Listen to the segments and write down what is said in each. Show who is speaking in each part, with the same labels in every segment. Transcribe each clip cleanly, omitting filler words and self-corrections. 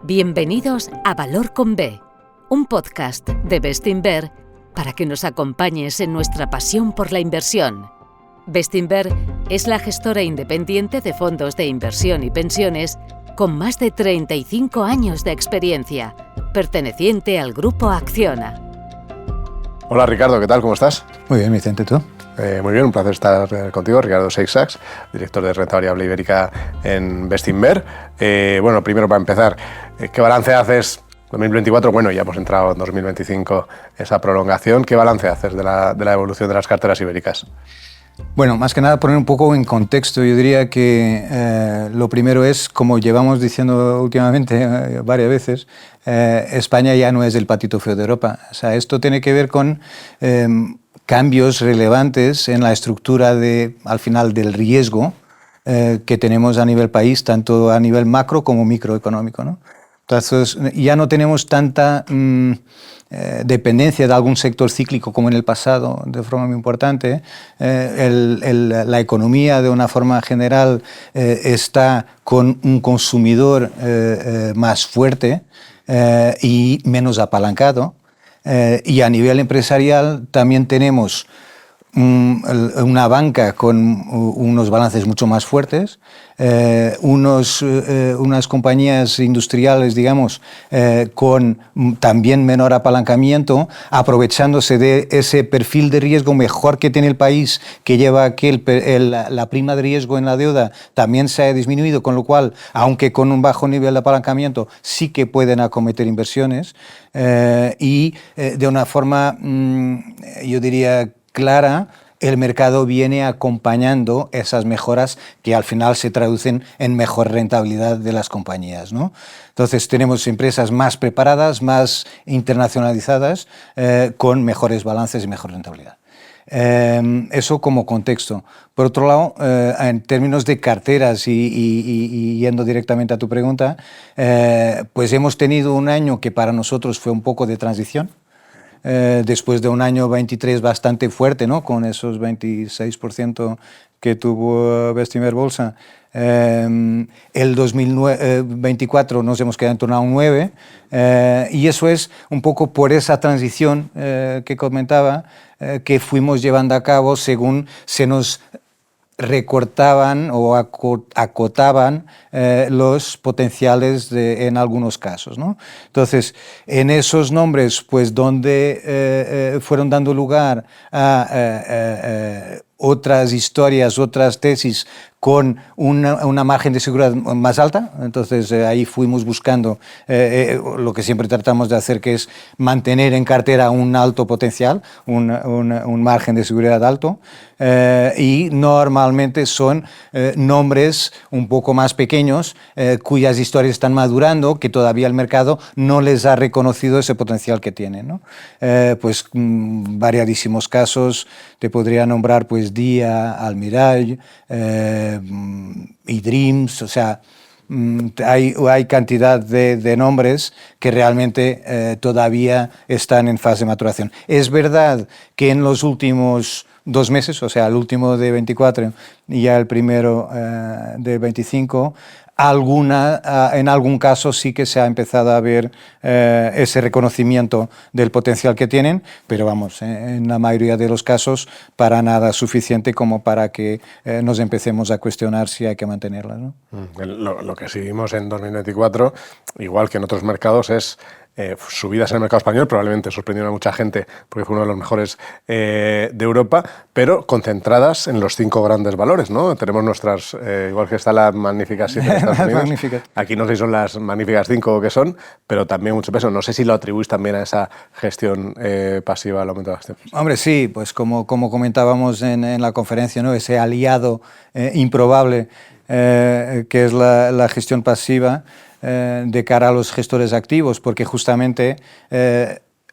Speaker 1: Bienvenidos a Valor con B, un podcast de Bestinver para que nos acompañes en nuestra pasión por la inversión. Bestinver es la gestora independiente de fondos de inversión y pensiones con más de 35 años de experiencia, perteneciente al Grupo Acciona.
Speaker 2: Hola Ricardo, ¿qué tal? ¿Cómo estás?
Speaker 3: Muy bien, Vicente, ¿tú?
Speaker 2: Muy bien, un placer estar contigo. Ricardo Seixas, director de Renta Variable Ibérica en Bestinver. Bueno, primero para empezar, ¿qué balance haces 2024? Bueno, ya hemos entrado en 2025, esa prolongación. ¿Qué balance haces de la evolución de las carteras ibéricas?
Speaker 3: Bueno, más que nada poner un poco en contexto. Yo diría que lo primero es, como llevamos diciendo últimamente varias veces, España ya no es el patito feo de Europa. O sea, esto tiene que ver con cambios relevantes en la estructura al final del riesgo que tenemos a nivel país, tanto a nivel macro como microeconómico, ¿no? Entonces, ya no tenemos tanta dependencia de algún sector cíclico como en el pasado, de forma muy importante. La economía, de una forma general, está con un consumidor más fuerte y menos apalancado. Y a nivel empresarial también tenemos una banca con unos balances mucho más fuertes, unas compañías industriales, digamos, con también menor apalancamiento, aprovechándose de ese perfil de riesgo mejor que tiene el país, que lleva a que la prima de riesgo en la deuda también se ha disminuido, con lo cual, aunque con un bajo nivel de apalancamiento, sí que pueden acometer inversiones y de una forma, yo diría, clara, el mercado viene acompañando esas mejoras que al final se traducen en mejor rentabilidad de las compañías, ¿no? Entonces tenemos empresas más preparadas, más internacionalizadas, con mejores balances y mejor rentabilidad. Eso como contexto. Por otro lado, en términos de carteras y yendo directamente a tu pregunta, pues hemos tenido un año que para nosotros fue un poco de transición. Después de un año 23 bastante fuerte, ¿no? Con esos 26% que tuvo Bestinver Bolsa. El 2024 nos hemos quedado en torno a un 9%, y eso es un poco por esa transición que comentaba, que fuimos llevando a cabo según se nos recortaban o acotaban los potenciales en algunos casos, ¿no? Entonces, en esos nombres, pues donde fueron dando lugar a otras historias, otras tesis con una margen de seguridad más alta, entonces ahí fuimos buscando lo que siempre tratamos de hacer, que es mantener en cartera un alto potencial, un margen de seguridad alto, y normalmente son nombres un poco más pequeños, cuyas historias están madurando, que todavía el mercado no les ha reconocido ese potencial que tienen, ¿no? Pues variadísimos casos, te podría nombrar pues Dia, Almirall, eDreams, o sea, hay cantidad de nombres que realmente todavía están en fase de maturación. Es verdad que en los últimos 2 meses, o sea, el último de 24 y ya el primero de 25, en algún caso sí que se ha empezado a ver ese reconocimiento del potencial que tienen, pero vamos, en la mayoría de los casos para nada suficiente como para que nos empecemos a cuestionar si hay que mantenerla, ¿no?
Speaker 2: Lo que sí vimos en 2024, igual que en otros mercados, es subidas en el mercado español, probablemente sorprendieron a mucha gente porque fue uno de los mejores de Europa, pero concentradas en los 5 grandes valores, ¿no? Tenemos nuestras, igual que está la Magníficas 7 de Estados Unidos, aquí no sé si son las Magníficas 5 que son, pero también mucho peso. No sé si lo atribuís también a esa gestión pasiva al aumento de las acciones.
Speaker 3: Hombre, sí, pues como comentábamos en la conferencia, ¿no? Ese aliado improbable que es la gestión pasiva de cara a los gestores activos, porque justamente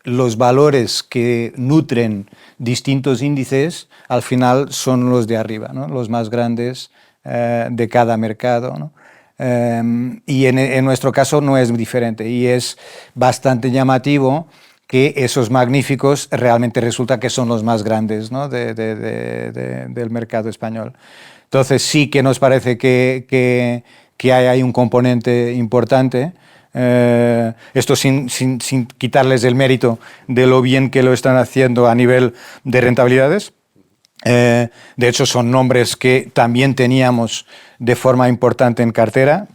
Speaker 3: los valores que nutren distintos índices al final son los de arriba, ¿no? Los más grandes de cada mercado, ¿no? Y en nuestro caso no es diferente y es bastante llamativo que esos magníficos realmente resulta que son los más grandes, ¿no? del mercado español. Entonces sí que nos parece que hay un componente importante Esto sin quitarles el mérito de lo bien que lo están haciendo a nivel de rentabilidades. De hecho, son nombres que también teníamos de forma importante en cartera.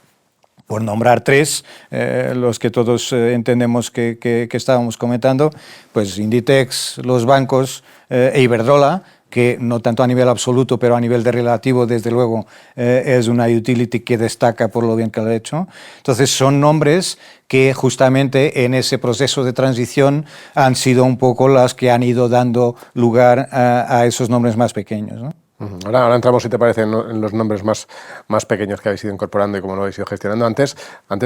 Speaker 3: Por nombrar tres, los que todos entendemos que estábamos comentando, pues Inditex, los bancos e Iberdrola, que no tanto a nivel absoluto, pero a nivel de relativo, desde luego, es una utility que destaca por lo bien que lo ha hecho. Entonces, son nombres que justamente en ese proceso de transición han sido un poco las que han ido dando lugar a esos nombres más pequeños, ¿no?
Speaker 2: Ahora entramos, si te parece, en los nombres más pequeños que habéis ido incorporando y cómo lo habéis ido gestionando. Antes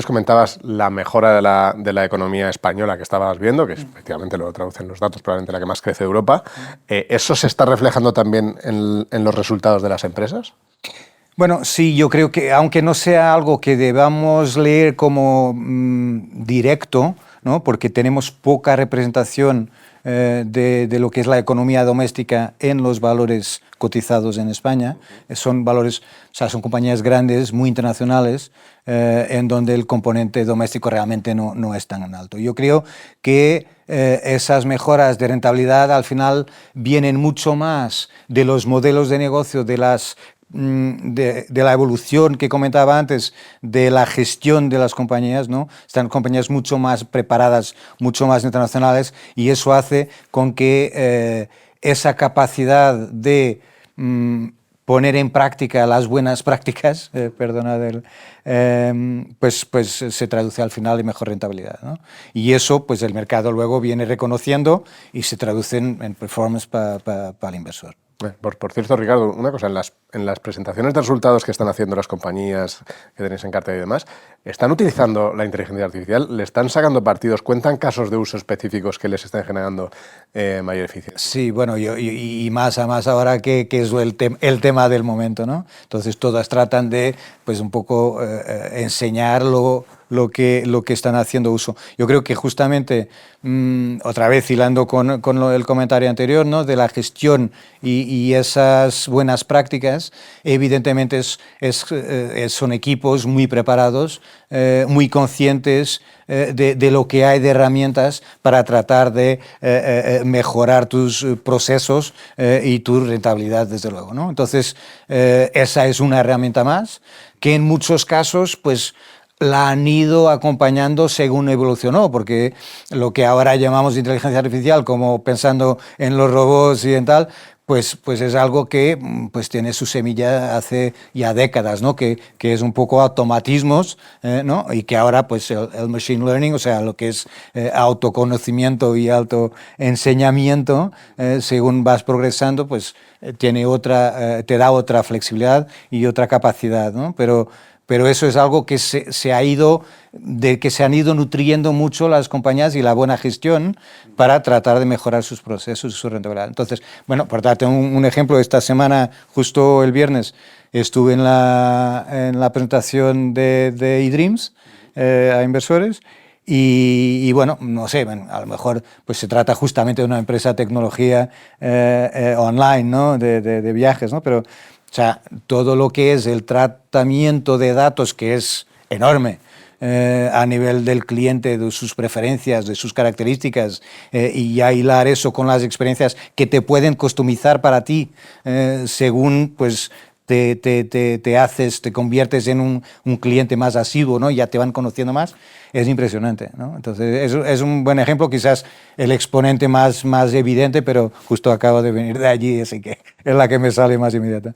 Speaker 2: comentabas la mejora de la economía española que estabas viendo, que efectivamente lo traducen los datos, probablemente la que más crece de Europa. ¿Eso se está reflejando también en los resultados de las empresas?
Speaker 3: Bueno, sí, yo creo que aunque no sea algo que debamos leer como directo, ¿no? Porque tenemos poca representación de lo que es la economía doméstica en los valores cotizados en España. Son valores, o sea, son compañías grandes, muy internacionales, en donde el componente doméstico realmente no es tan alto. Yo creo que esas mejoras de rentabilidad al final vienen mucho más de los modelos de negocio, de la evolución que comentaba antes, de la gestión de las compañías, ¿no? Están compañías mucho más preparadas, mucho más internacionales, y eso hace con que esa capacidad de poner en práctica las buenas prácticas, pues se traduce al final en mejor rentabilidad, ¿no? Y eso, pues el mercado luego viene reconociendo y se traduce en performance para el inversor.
Speaker 2: Por cierto, Ricardo, una cosa, en las presentaciones de resultados que están haciendo las compañías que tenéis en cartera y demás, ¿están utilizando la inteligencia artificial? ¿Le están sacando partidos? ¿Cuentan casos de uso específicos que les estén generando mayor eficiencia?
Speaker 3: Sí, bueno, y más a más ahora que es el tema del momento, ¿no? Entonces todas tratan de, pues un poco enseñar lo que están haciendo uso. Yo creo que justamente, otra vez hilando con el comentario anterior, ¿no? De la gestión y esas buenas prácticas, evidentemente son equipos muy preparados, muy conscientes de lo que hay de herramientas para tratar de mejorar tus procesos y tu rentabilidad, desde luego, ¿no? Entonces, esa es una herramienta más que en muchos casos, pues, la han ido acompañando según evolucionó, porque lo que ahora llamamos inteligencia artificial, como pensando en los robots y en tal, pues es algo que pues tiene su semilla hace ya décadas, ¿no? Que es un poco automatismos, ¿no? Y que ahora pues el machine learning, o sea, lo que es autoconocimiento y autoenseñamiento, según vas progresando, pues te da otra flexibilidad y otra capacidad, ¿no? Pero eso es algo que se han ido nutriendo mucho las compañías y la buena gestión para tratar de mejorar sus procesos y su rentabilidad. Entonces, bueno, por darte un ejemplo, esta semana, justo el viernes, estuve en la presentación de eDreams a inversores. Y bueno, no sé, a lo mejor pues se trata justamente de una empresa de tecnología online, ¿no? de viajes, ¿no? Pero o sea, todo lo que es el tratamiento de datos, que es enorme, a nivel del cliente, de sus preferencias, de sus características, y ya hilar eso con las experiencias que te pueden customizar para ti, según pues te conviertes en un cliente más asiduo, ¿no? Ya te van conociendo más, es impresionante, ¿no? Entonces es un buen ejemplo, quizás el exponente más evidente, pero justo acabo de venir de allí, así que es la que me sale más inmediata.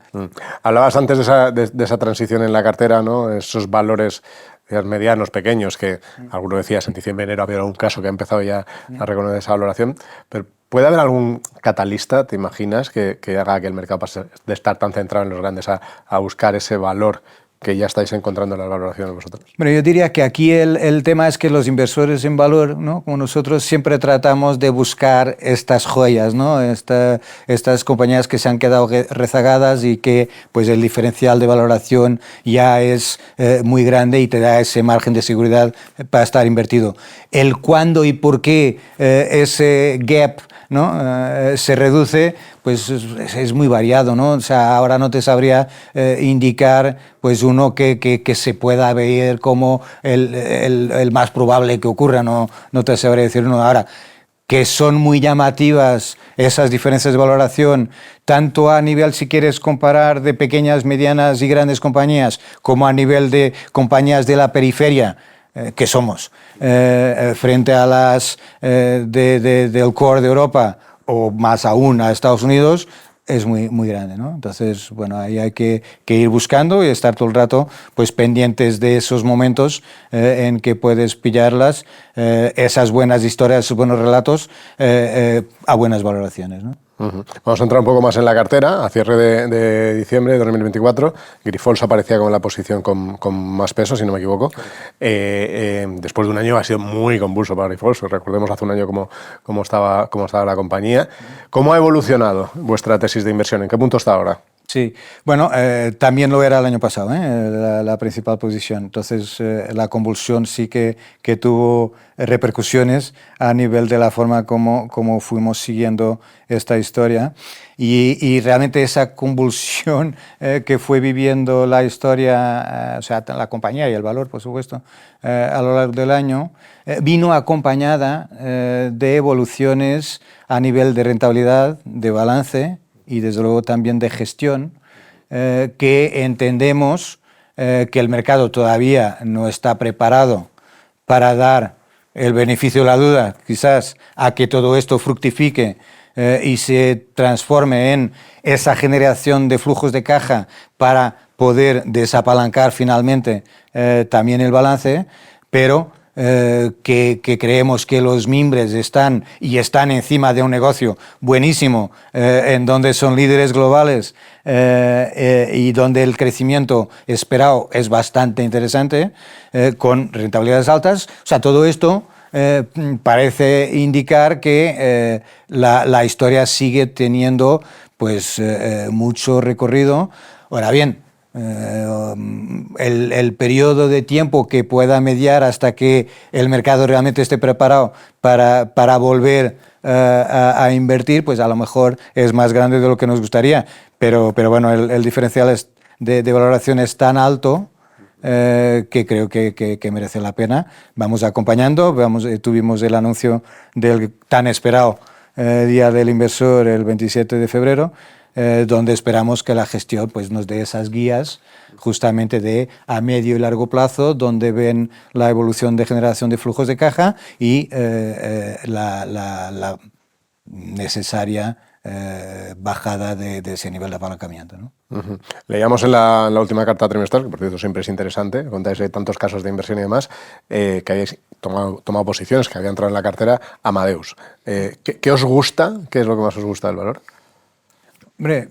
Speaker 2: Hablabas antes de esa transición en la cartera, ¿no? Esos valores medianos, pequeños, que alguno decías en diciembre, enero había algún caso que ha empezado ya a reconocer esa valoración, pero ¿puede haber algún catalista, te imaginas, que haga que el mercado pase de estar tan centrado en los grandes a buscar ese valor que ya estáis encontrando en las valoraciones vosotros?
Speaker 3: Bueno, yo diría que aquí el tema es que los inversores en valor, ¿no? Como nosotros, siempre tratamos de buscar estas joyas, ¿no? Estas compañías que se han quedado rezagadas y que pues el diferencial de valoración ya es muy grande y te da ese margen de seguridad para estar invertido. El cuándo y por qué ese gap, ¿no? Se reduce, pues es muy variado, ¿no? O sea, ahora no te sabría indicar pues uno que se pueda ver como el más probable que ocurra, no te sabría decir uno. Ahora, que son muy llamativas esas diferencias de valoración, tanto a nivel, si quieres comparar, de pequeñas, medianas y grandes compañías, como a nivel de compañías de la periferia, que somos, frente a las del core de Europa, o más aún a Estados Unidos, es muy, muy grande, ¿no? Entonces, bueno, ahí hay que ir buscando y estar todo el rato pues pendientes de esos momentos en que puedes pillarlas, esas buenas historias, esos buenos relatos, a buenas valoraciones, ¿no?
Speaker 2: Uh-huh. Vamos a entrar un poco más en la cartera. A cierre de diciembre de 2024, Grifols aparecía con la posición con más peso, si no me equivoco. Después de un año ha sido muy convulso para Grifols. Recordemos hace un año cómo estaba la compañía. ¿Cómo ha evolucionado vuestra tesis de inversión? ¿En qué punto está ahora?
Speaker 3: Sí, bueno, también lo era el año pasado, la principal posición. Entonces, la convulsión sí que tuvo repercusiones a nivel de la forma como fuimos siguiendo esta historia. Y realmente esa convulsión que fue viviendo la historia, o sea, la compañía y el valor, por supuesto, a lo largo del año, vino acompañada de evoluciones a nivel de rentabilidad, de balance, y desde luego también de gestión, que entendemos que el mercado todavía no está preparado para dar el beneficio de la duda, quizás, a que todo esto fructifique y se transforme en esa generación de flujos de caja para poder desapalancar finalmente también el balance, pero que creemos que los mimbres están encima de un negocio buenísimo, en donde son líderes globales y donde el crecimiento esperado es bastante interesante, con rentabilidades altas. O sea, todo esto parece indicar que la historia sigue teniendo pues mucho recorrido. Ahora bien, el periodo de tiempo que pueda mediar hasta que el mercado realmente esté preparado para volver a invertir, pues a lo mejor es más grande de lo que nos gustaría, pero bueno, el diferencial de valoración es tan alto que creo que merece la pena. Vamos acompañando, tuvimos el anuncio del tan esperado Día del Inversor el 27 de febrero, donde esperamos que la gestión pues, nos dé esas guías justamente de a medio y largo plazo, donde ven la evolución de generación de flujos de caja y la necesaria bajada de ese nivel de apalancamiento, ¿no?
Speaker 2: Uh-huh. Leíamos en la última carta trimestral, que por cierto siempre es interesante, contáis tantos casos de inversión y demás, que habéis tomado posiciones, que había entrado en la cartera Amadeus. ¿Qué os gusta? ¿Qué es lo que más os gusta del valor?
Speaker 3: Hombre,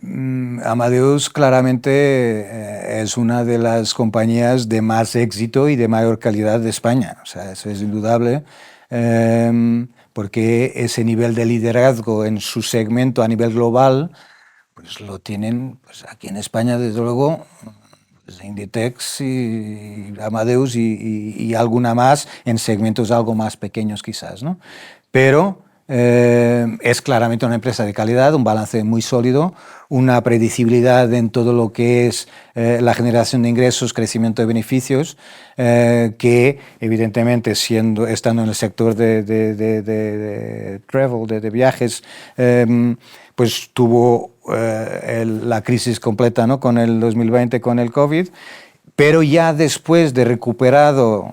Speaker 3: Amadeus claramente es una de las compañías de más éxito y de mayor calidad de España. O sea, eso es indudable, porque ese nivel de liderazgo en su segmento a nivel global, pues lo tienen pues, aquí en España, desde luego, Inditex y Amadeus y alguna más en segmentos algo más pequeños quizás, ¿no? Pero es claramente una empresa de calidad, un balance muy sólido, una predecibilidad en todo lo que es la generación de ingresos, crecimiento de beneficios, que evidentemente estando en el sector de travel, de viajes, pues tuvo la crisis completa, ¿no? Con el 2020, con el COVID, pero ya después de recuperado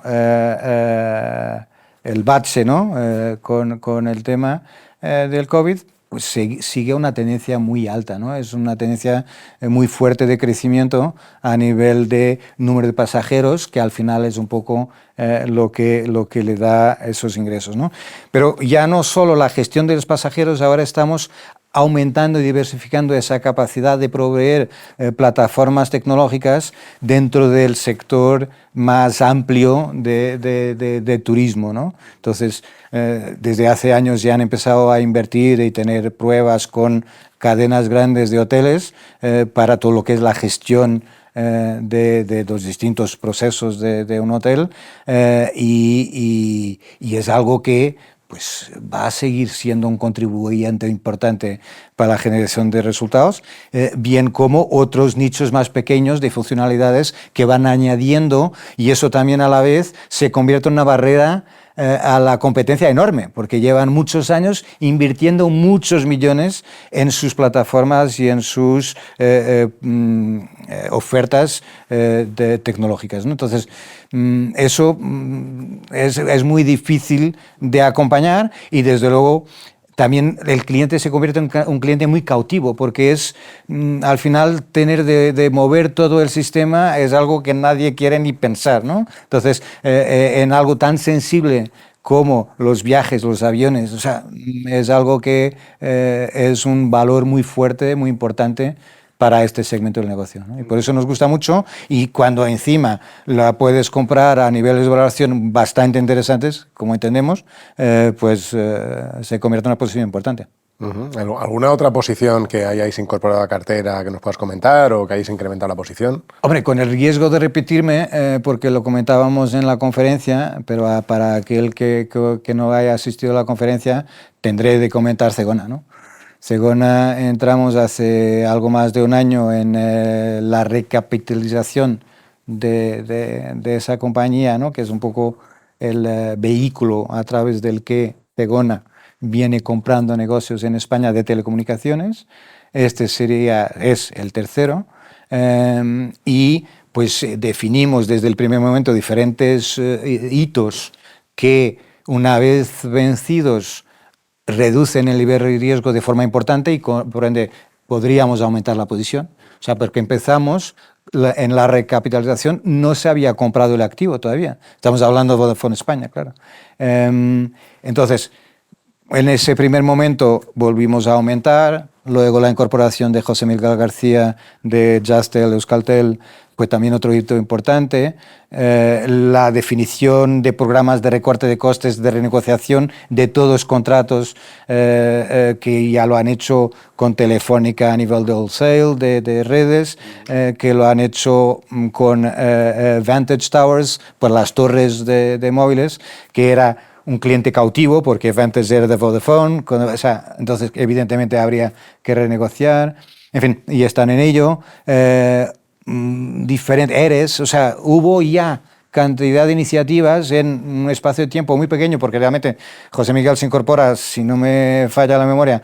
Speaker 3: el bache, ¿no? Con el tema del COVID, pues sigue una tendencia muy alta, ¿no? Es una tendencia muy fuerte de crecimiento a nivel de número de pasajeros, que al final es un poco lo que le da esos ingresos, ¿no? Pero ya no solo la gestión de los pasajeros, ahora estamos aumentando y diversificando esa capacidad de proveer plataformas tecnológicas dentro del sector más amplio de turismo, ¿no? Entonces, desde hace años ya han empezado a invertir y tener pruebas con cadenas grandes de hoteles para todo lo que es la gestión de los distintos procesos de un hotel y es algo que pues va a seguir siendo un contribuyente importante para la generación de resultados, bien como otros nichos más pequeños de funcionalidades que van añadiendo, y eso también a la vez se convierte en una barrera a la competencia enorme, porque llevan muchos años invirtiendo muchos millones en sus plataformas y en sus ofertas tecnológicas, ¿no? Entonces, eso es muy difícil de acompañar, y desde luego también el cliente se convierte en un cliente muy cautivo, porque es al final tener de mover todo el sistema es algo que nadie quiere ni pensar, ¿no? Entonces, en algo tan sensible como los viajes, los aviones, o sea, es algo que es un valor muy fuerte, muy importante para este segmento del negocio, ¿no? Y por eso nos gusta mucho, y cuando encima la puedes comprar a niveles de valoración bastante interesantes, como entendemos, se convierte en una posición importante.
Speaker 2: ¿Alguna otra posición que hayáis incorporado a la cartera que nos puedas comentar o que hayáis incrementado la posición?
Speaker 3: Hombre, con el riesgo de repetirme, porque lo comentábamos en la conferencia, pero para aquel que no haya asistido a la conferencia, tendré de comentar Zegona, ¿no? Zegona, entramos hace algo más de un año en la recapitalización de esa compañía, ¿no? Que es un poco el vehículo a través del que Zegona viene comprando negocios en España de telecomunicaciones. Este es el tercero. Y pues definimos desde el primer momento diferentes hitos que, una vez vencidos, reducen el nivel de riesgo de forma importante y por ende podríamos aumentar la posición. O sea, porque empezamos en la recapitalización, no se había comprado el activo todavía. Estamos hablando de Vodafone España, claro. Entonces, en ese primer momento volvimos a aumentar, luego la incorporación de José Miguel García de Jazztel, Euskaltel, fue también otro hito importante. La definición de programas de recorte de costes, de renegociación de todos los contratos que ya lo han hecho con Telefónica a nivel de wholesale, de redes, que lo han hecho con Vantage Towers por las torres de móviles, que era un cliente cautivo porque Vantage era de Vodafone, entonces evidentemente habría que renegociar, en fin, y están en ello. Diferentes ERES, o sea, hubo ya cantidad de iniciativas en un espacio de tiempo muy pequeño, porque realmente José Miguel se incorpora, si no me falla la memoria,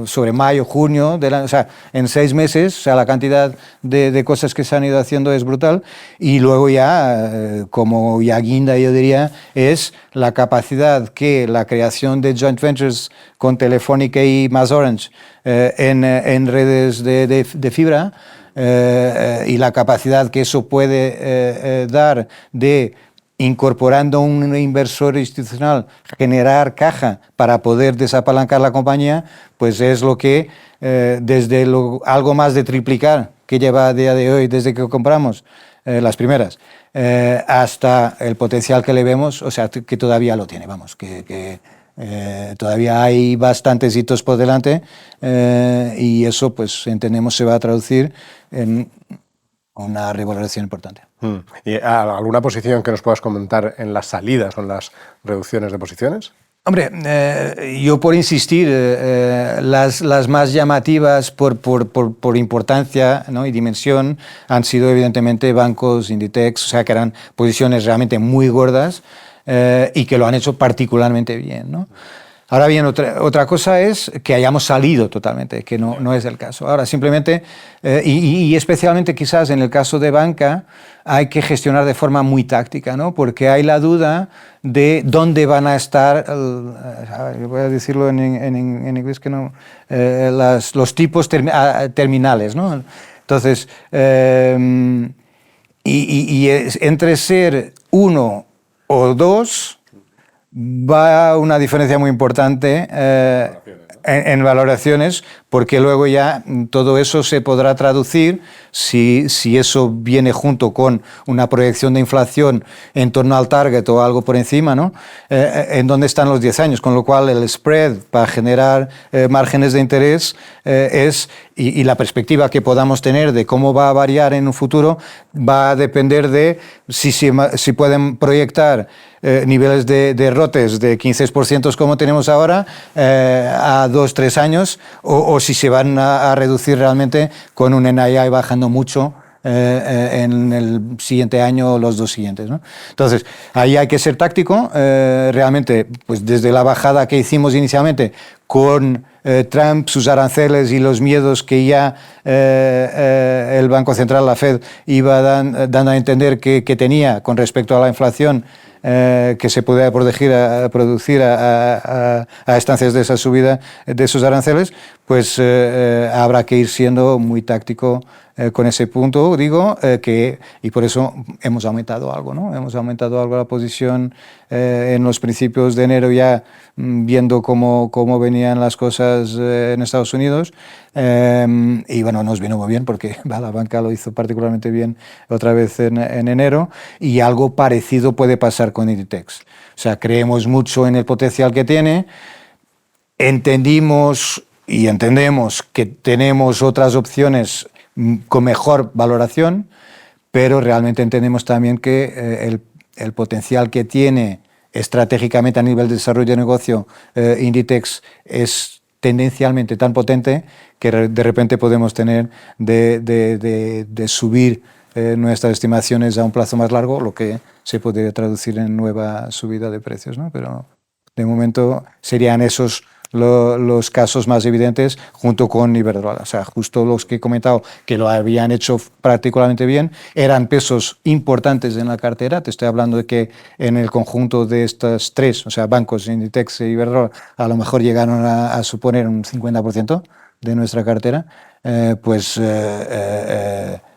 Speaker 3: sobre mayo, junio, o sea, en 6 meses, o sea, la cantidad de cosas que se han ido haciendo es brutal, y luego ya, como ya guinda, yo diría, es la capacidad que la creación de joint ventures con Telefónica y MasOrange en redes de fibra, y la capacidad que eso puede dar de, incorporando un inversor institucional, generar caja para poder desapalancar la compañía, pues es lo que desde algo más de triplicar que lleva a día de hoy desde que compramos las primeras, hasta el potencial que le vemos, o sea, que todavía lo tiene, vamos, que todavía hay bastantes hitos por delante, y eso pues entendemos se va a traducir en una revaloración importante.
Speaker 2: ¿Y alguna posición que nos puedas comentar en las salidas o en las reducciones de posiciones?
Speaker 3: Hombre, yo por insistir, las más llamativas por importancia, ¿no?, y dimensión han sido evidentemente bancos, Inditex, o sea, que eran posiciones realmente muy gordas, y que lo han hecho particularmente bien, ¿no? Ahora bien, otra cosa es que hayamos salido totalmente, que no es el caso. Ahora, simplemente, y especialmente quizás en el caso de banca, hay que gestionar de forma muy táctica, ¿no? Porque hay la duda de dónde van a estar, yo voy a decirlo en inglés que no, los tipos terminales, ¿no? Entonces, entre ser 1 o 2, va una diferencia muy importante en valoraciones, porque luego ya todo eso se podrá traducir, si eso viene junto con una proyección de inflación en torno al target o algo por encima, ¿no? En dónde están los 10 años, con lo cual el spread para generar márgenes de interés y la perspectiva que podamos tener de cómo va a variar en un futuro va a depender de si pueden proyectar niveles de ROTEs de 15% como tenemos ahora a 2-3 años o si se van a reducir realmente con un NII bajando mucho en el siguiente año o los 2 siguientes, ¿no? Entonces, ahí hay que ser táctico. Realmente, pues desde la bajada que hicimos inicialmente con Trump, sus aranceles y los miedos que ya el Banco Central, la Fed, iba dando a entender que tenía con respecto a la inflación, que se podía producir a estancias de esa subida de esos aranceles, pues habrá que ir siendo muy táctico con ese punto, digo, y por eso hemos aumentado algo, ¿no? Hemos aumentado algo la posición en los principios de enero ya, viendo cómo venían las cosas en Estados Unidos. Y bueno, nos vino muy bien porque la banca lo hizo particularmente bien otra vez en enero, y algo parecido puede pasar con Inditex. O sea, creemos mucho en el potencial que tiene, entendemos y entendemos que tenemos otras opciones con mejor valoración, pero realmente entendemos también que el potencial que tiene estratégicamente a nivel de desarrollo de negocio Inditex es tendencialmente tan potente que de repente podemos tener de subir nuestras estimaciones a un plazo más largo, lo que se podría traducir en nueva subida de precios, ¿no? Pero de momento serían esos los casos más evidentes, junto con Iberdrola. O sea, justo los que he comentado que lo habían hecho particularmente bien, eran pesos importantes en la cartera. Te estoy hablando de que en el conjunto de estas tres, o sea, bancos, Inditex e Iberdrola, a lo mejor llegaron a suponer un 50% de nuestra cartera,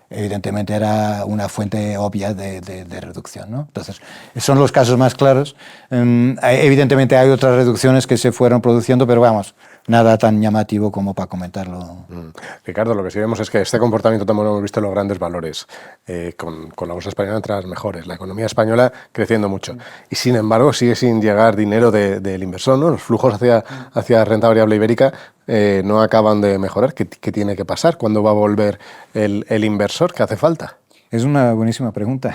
Speaker 3: evidentemente era una fuente obvia de reducción, ¿no? Entonces, son los casos más claros. Evidentemente hay otras reducciones que se fueron produciendo, pero vamos, nada tan llamativo como para comentarlo.
Speaker 2: Ricardo, lo que sí vemos es que este comportamiento también lo hemos visto en los grandes valores, con la bolsa española entre las mejores, la economía española creciendo mucho. Y sin embargo, sigue sin llegar dinero del inversor, ¿no? Los flujos hacia renta variable ibérica no acaban de mejorar. ¿Qué tiene que pasar? ¿Cuándo va a volver el inversor? ¿Qué hace falta?
Speaker 3: Es una buenísima pregunta.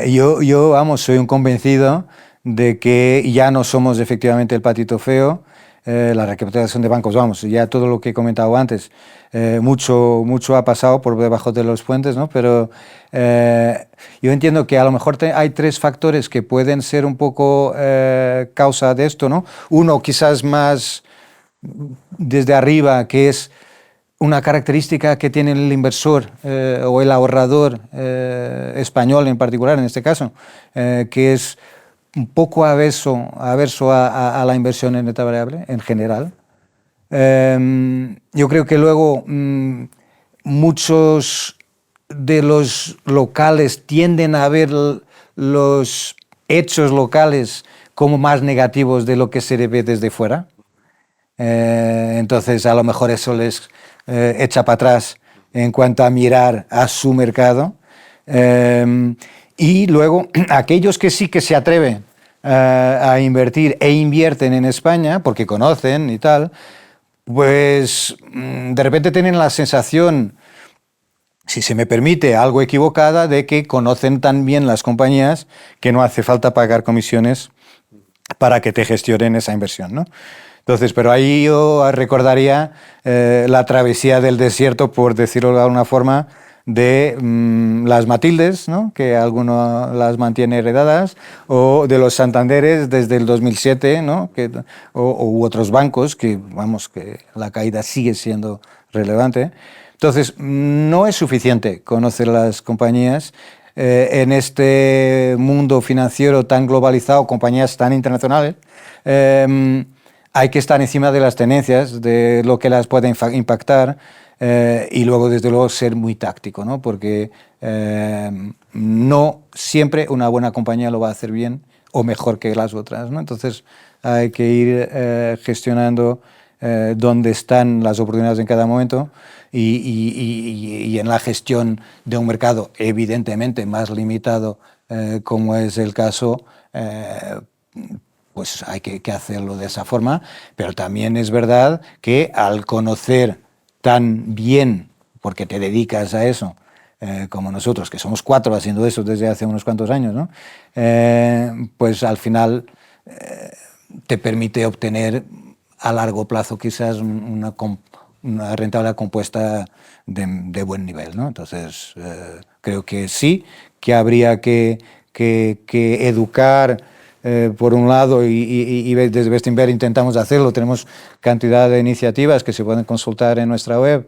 Speaker 3: Yo, vamos, soy un convencido de que ya no somos efectivamente el patito feo. La recapitalización de bancos, vamos, ya todo lo que he comentado antes, mucho ha pasado por debajo de los puentes, ¿no? Pero yo entiendo que a lo mejor hay tres factores que pueden ser un poco causa de esto, ¿no? Uno quizás más desde arriba, que es una característica que tiene el inversor o el ahorrador español en particular, en este caso, que es un poco averso a la inversión en renta variable en general. Yo creo que luego muchos de los locales tienden a ver los hechos locales como más negativos de lo que se ve desde fuera. Entonces, a lo mejor eso les echa para atrás en cuanto a mirar a su mercado. Y luego, aquellos que sí que se atreven a invertir e invierten en España, porque conocen y tal, pues de repente tienen la sensación, si se me permite, algo equivocada, de que conocen tan bien las compañías que no hace falta pagar comisiones para que te gestionen esa inversión, ¿no? Entonces, pero ahí yo recordaría la travesía del desierto, por decirlo de alguna forma, de las Matildes, ¿no? Que alguno las mantiene heredadas, o de los Santanderes desde el 2007, ¿no? U otros bancos que, vamos, que la caída sigue siendo relevante. Entonces, no es suficiente conocer las compañías en este mundo financiero tan globalizado, compañías tan internacionales. Hay que estar encima de las tendencias, de lo que las puede impactar, y luego, desde luego, ser muy táctico, ¿no? Porque no siempre una buena compañía lo va a hacer bien o mejor que las otras, ¿no? Entonces hay que ir gestionando dónde están las oportunidades en cada momento y en la gestión de un mercado evidentemente más limitado, como es el caso, pues hay que hacerlo de esa forma, pero también es verdad que al conocer tan bien, porque te dedicas a eso, como nosotros, que somos 4 haciendo eso desde hace unos cuantos años, ¿no? Pues al final te permite obtener a largo plazo quizás una rentabilidad compuesta de buen nivel, ¿no? Entonces, creo que sí, que habría que educar por un lado, y desde Bestinver intentamos hacerlo. Tenemos cantidad de iniciativas que se pueden consultar en nuestra web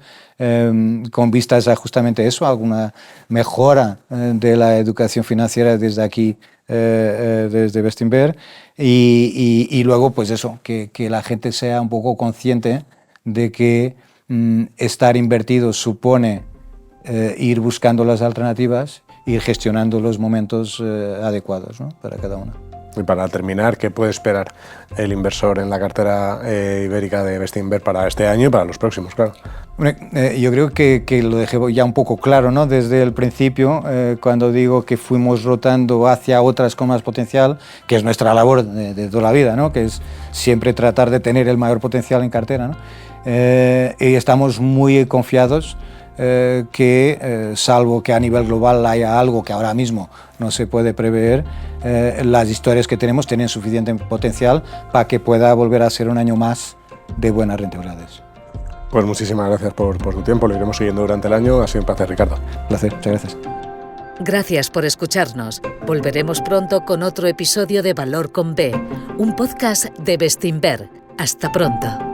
Speaker 3: con vistas a justamente eso, alguna mejora de la educación financiera desde aquí, desde Bestinver, y luego pues eso, que la gente sea un poco consciente de que estar invertido supone ir buscando las alternativas, ir gestionando los momentos adecuados, ¿no?, para cada uno.
Speaker 2: Y para terminar, ¿qué puede esperar el inversor en la cartera ibérica de Bestinver para este año y para los próximos, claro?
Speaker 3: Yo creo que lo dejé ya un poco claro, ¿no?, desde el principio, cuando digo que fuimos rotando hacia otras con más potencial, que es nuestra labor de toda la vida, ¿no?, que es siempre tratar de tener el mayor potencial en cartera, ¿no? Y estamos muy confiados que, salvo que a nivel global haya algo que ahora mismo no se puede prever, las historias que tenemos tienen suficiente potencial para que pueda volver a ser un año más de buenas rentabilidades.
Speaker 2: Pues muchísimas gracias por tu tiempo, lo iremos siguiendo durante el año. Ha sido un placer, Ricardo.
Speaker 3: Placer, muchas gracias.
Speaker 1: Gracias por escucharnos. Volveremos pronto con otro episodio de Valor con B, un podcast de Bestinver. Hasta pronto.